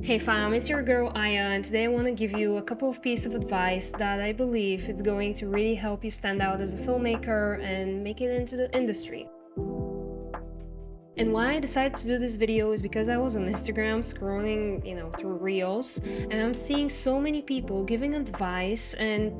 Hey fam, it's your girl Aya, and today I want to give you a couple of pieces of advice that I believe it's going to really help you stand out as a filmmaker and make it into the industry. And why I decided to do this video is because I was on Instagram scrolling, through reels, and I'm seeing so many people giving advice and,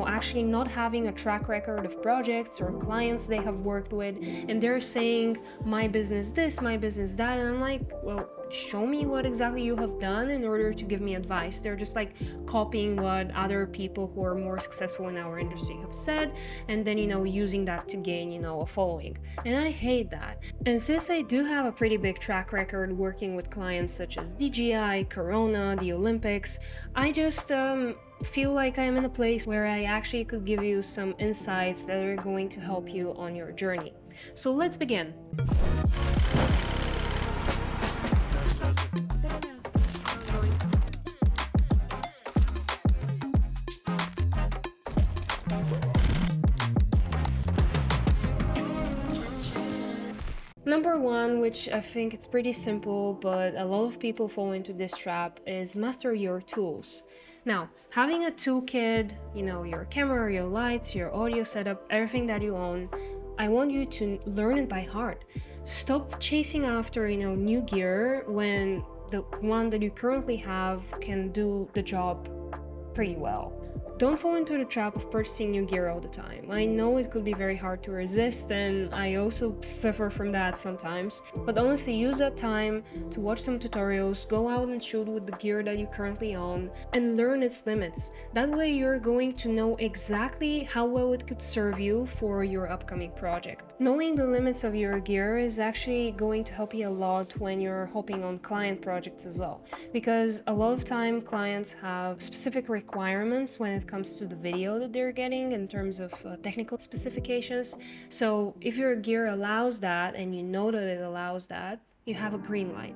actually not having a track record of projects or clients they have worked with, and they're saying, my business this, my business that, and I'm like, well, show me what exactly you have done in order to give me advice. They're just like copying what other people who are more successful in our industry have said, and then, using that to gain, a following. And I hate that. And since I do have a pretty big track record working with clients such as DJI, Corona, the Olympics, I just feel like I'm in a place where I actually could give you some insights that are going to help you on your journey. So let's begin. Number one, which I think it's pretty simple, but a lot of people fall into this trap, is master your tools. Now, having a toolkit, your camera, your lights, your audio setup, everything that you own, I want you to learn it by heart. Stop chasing after, new gear when the one that you currently have can do the job pretty well. Don't fall into the trap of purchasing new gear all the time. I know it could be very hard to resist, and I also suffer from that sometimes. But honestly, use that time to watch some tutorials, go out and shoot with the gear that you currently own, and learn its limits. That way you're going to know exactly how well it could serve you for your upcoming project. Knowing the limits of your gear is actually going to help you a lot when you're hopping on client projects as well. Because a lot of time clients have specific requirements when it comes to the video that they're getting in terms of technical specifications. So if your gear allows that and you know that it allows that, you have a green light.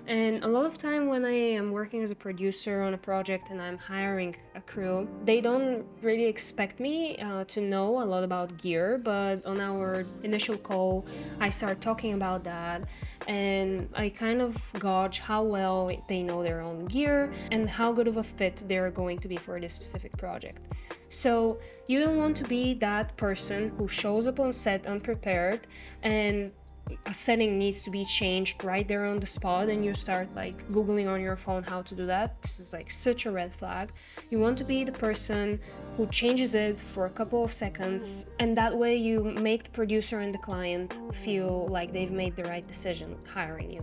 And a lot of time when I am working as a producer on a project and I'm hiring a crew, they don't really expect me to know a lot about gear, but on our initial call, I start talking about that, and I kind of gauge how well they know their own gear and how good of a fit they're going to be for this specific project. So you don't want to be that person who shows up on set unprepared and a setting needs to be changed right there on the spot and you start like googling on your phone how to do that. This is like such a red flag. You want to be the person who changes it for a couple of seconds, and that way you make the producer and the client feel like they've made the right decision hiring you.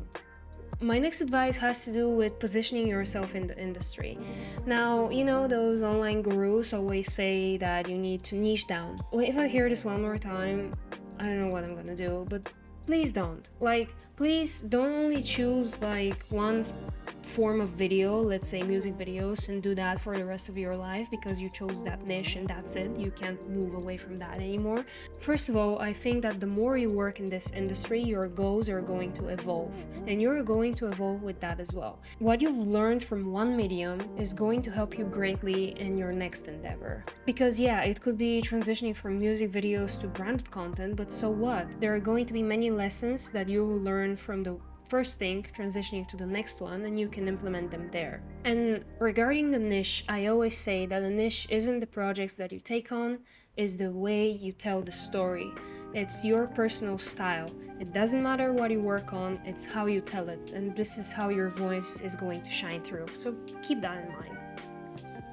My next advice has to do with positioning yourself in the industry. Now, those online gurus always say that you need to niche down. Well, if I hear this one more time, I don't know what I'm gonna do, but please don't. Please don't only choose one form of video, let's say music videos, and do that for the rest of your life because you chose that niche and that's it. You can't move away from that anymore. First of all, I think that the more you work in this industry, your goals are going to evolve, and you're going to evolve with that as well. What you've learned from one medium is going to help you greatly in your next endeavor. Because yeah, it could be transitioning from music videos to branded content, but so what? There are going to be many lessons that you will learn from the first thing transitioning to the next one, and you can implement them there. And regarding the niche, I always say that a niche isn't the projects that you take on, is the way you tell the story. It's your personal style. It doesn't matter what you work on, it's how you tell it, and this is how your voice is going to shine through. So keep that in mind.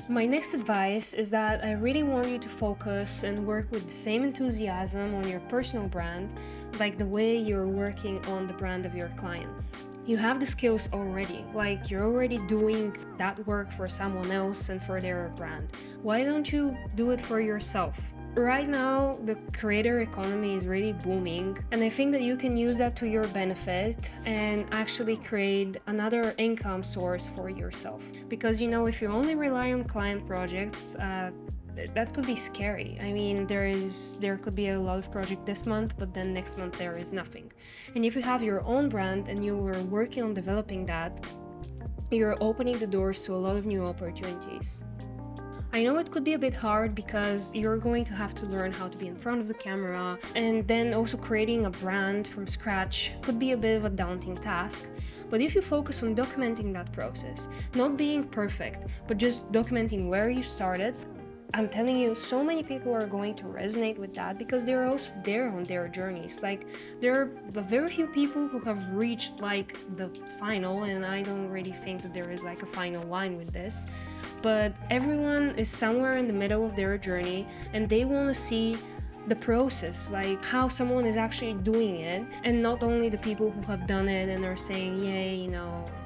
My next advice is that I really want you to focus and work with the same enthusiasm on your personal brand, like the way you're working on the brand of your clients. You have the skills already, like you're already doing that work for someone else and for their brand. Why don't you do it for yourself? Right now, the creator economy is really booming, and I think that you can use that to your benefit and actually create another income source for yourself. Because if you only rely on client projects, that could be scary. I mean, there could be a lot of project this month, but then next month there is nothing. And if you have your own brand and you are working on developing that, you're opening the doors to a lot of new opportunities. I know it could be a bit hard because you're going to have to learn how to be in front of the camera, and then also creating a brand from scratch could be a bit of a daunting task. But if you focus on documenting that process, not being perfect, but just documenting where you started, I'm telling you, so many people are going to resonate with that because they're also there on their journeys. Like, there are very few people who have reached like the final, and I don't really think that there is like a final line with this. But everyone is somewhere in the middle of their journey, and they want to see the process, like how someone is actually doing it, and not only the people who have done it and are saying, yay,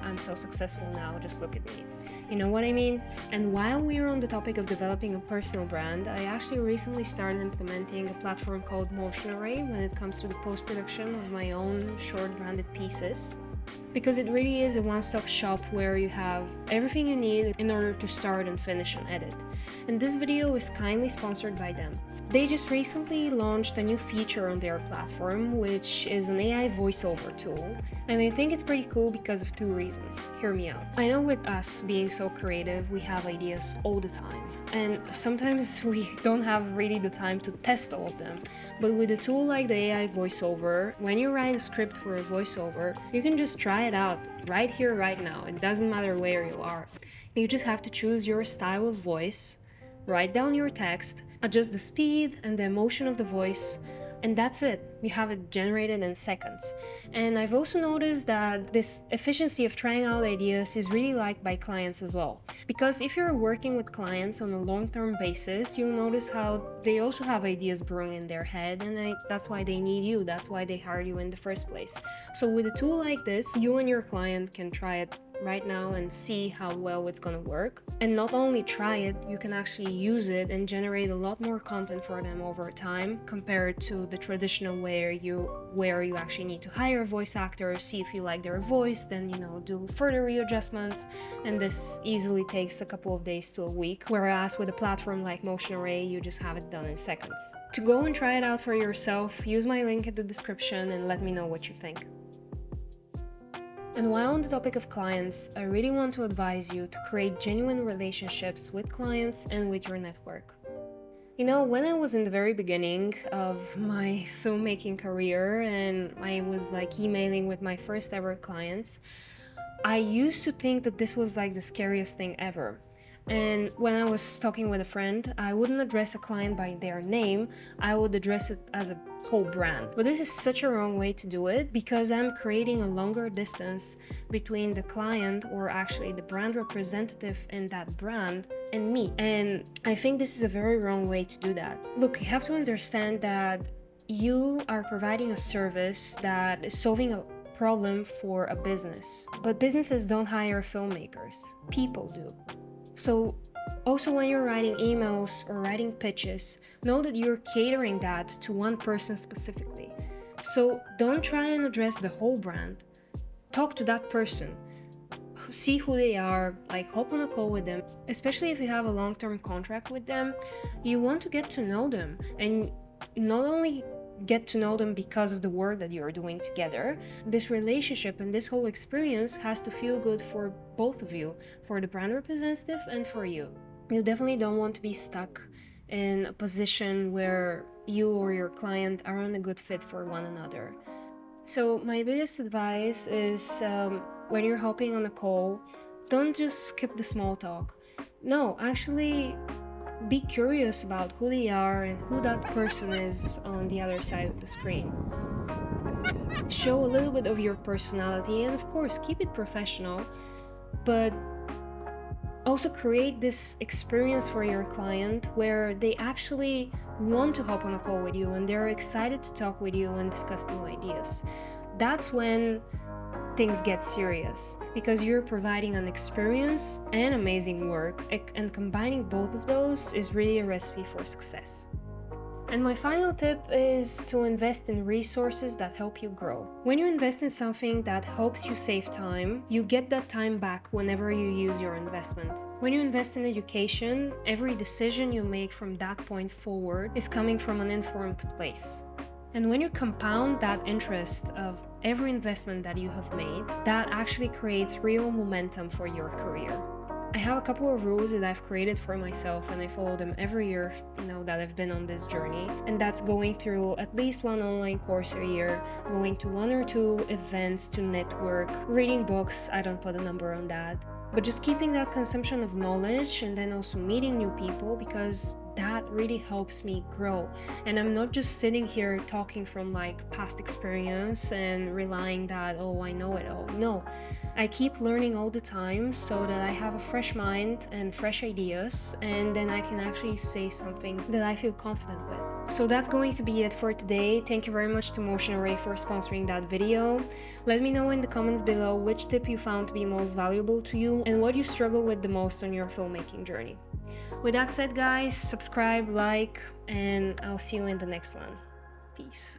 I'm so successful now, just look at me. You know what I mean? And while we're on the topic of developing a personal brand, I actually recently started implementing a platform called Motion Array when it comes to the post-production of my own short branded pieces. Because it really is a one-stop shop where you have everything you need in order to start and finish an edit. And this video is kindly sponsored by them. They just recently launched a new feature on their platform, which is an AI voiceover tool, and I think it's pretty cool because of two reasons. Hear me out. I know with us being so creative, we have ideas all the time, and sometimes we don't have really the time to test all of them. But with a tool like the AI voiceover, when you write a script for a voiceover, you can just try it out right here, right now. It doesn't matter where you are. You just have to choose your style of voice, write down your text, adjust the speed and the emotion of the voice, and that's it. You have it generated in seconds. And I've also noticed that this efficiency of trying out ideas is really liked by clients as well. Because if you're working with clients on a long-term basis, you'll notice how they also have ideas brewing in their head, and that's why they need you. That's why they hired you in the first place. So with a tool like this, you and your client can try it right now and see how well it's gonna work. And not only try it, you can actually use it and generate a lot more content for them over time compared to the traditional where you actually need to hire a voice actor, see if you like their voice, then do further readjustments, and this easily takes a couple of days to a week, whereas with a platform like Motion Array, you just have it done in seconds. To go and try it out for yourself, use my link in the description and let me know what you think. And while on the topic of clients, I really want to advise you to create genuine relationships with clients and with your network. When I was in the very beginning of my filmmaking career and I was like emailing with my first ever clients, I used to think that this was like the scariest thing ever. And when I was talking with a friend, I wouldn't address a client by their name, I would address it as a whole brand. But this is such a wrong way to do it because I'm creating a longer distance between the client, or actually the brand representative in that brand, and me. And I think this is a very wrong way to do that. Look, you have to understand that you are providing a service that is solving a problem for a business. But businesses don't hire filmmakers, people do. So also when you're writing emails or writing pitches, know that you're catering that to one person specifically. So don't try and address the whole brand. Talk to that person. See who they are, like hop on a call with them. Especially if you have a long-term contract with them, you want to get to know them, and not only get to know them because of the work that you're doing together. This relationship and this whole experience has to feel good for both of you, for the brand representative and for you. You definitely don't want to be stuck in a position where you or your client aren't a good fit for one another. So my biggest advice is when you're hopping on a call, don't just skip the small talk. No, actually be curious about who they are and who that person is on the other side of the screen. Show a little bit of your personality, and of course keep it professional, but also create this experience for your client where they actually want to hop on a call with you and they're excited to talk with you and discuss new ideas. That's when things get serious, because you're providing an experience and amazing work, and combining both of those is really a recipe for success. And my final tip is to invest in resources that help you grow. When you invest in something that helps you save time, you get that time back whenever you use your investment. When you invest in education, every decision you make from that point forward is coming from an informed place. And when you compound that interest of every investment that you have made, that actually creates real momentum for your career. I have a couple of rules that I've created for myself, and I follow them every year, that I've been on this journey. And that's going through at least one online course a year, going to one or two events to network, reading books, I don't put a number on that. But just keeping that consumption of knowledge and then also meeting new people, because that really helps me grow. And I'm not just sitting here talking from like past experience and relying that, oh, I know it all. No, I keep learning all the time so that I have a fresh mind and fresh ideas, and then I can actually say something that I feel confident with. So that's going to be it for today. Thank you very much to Motion Array for sponsoring that video. Let me know in the comments below which tip you found to be most valuable to you and what you struggle with the most on your filmmaking journey. With that said, guys, subscribe, like, and I'll see you in the next one. Peace.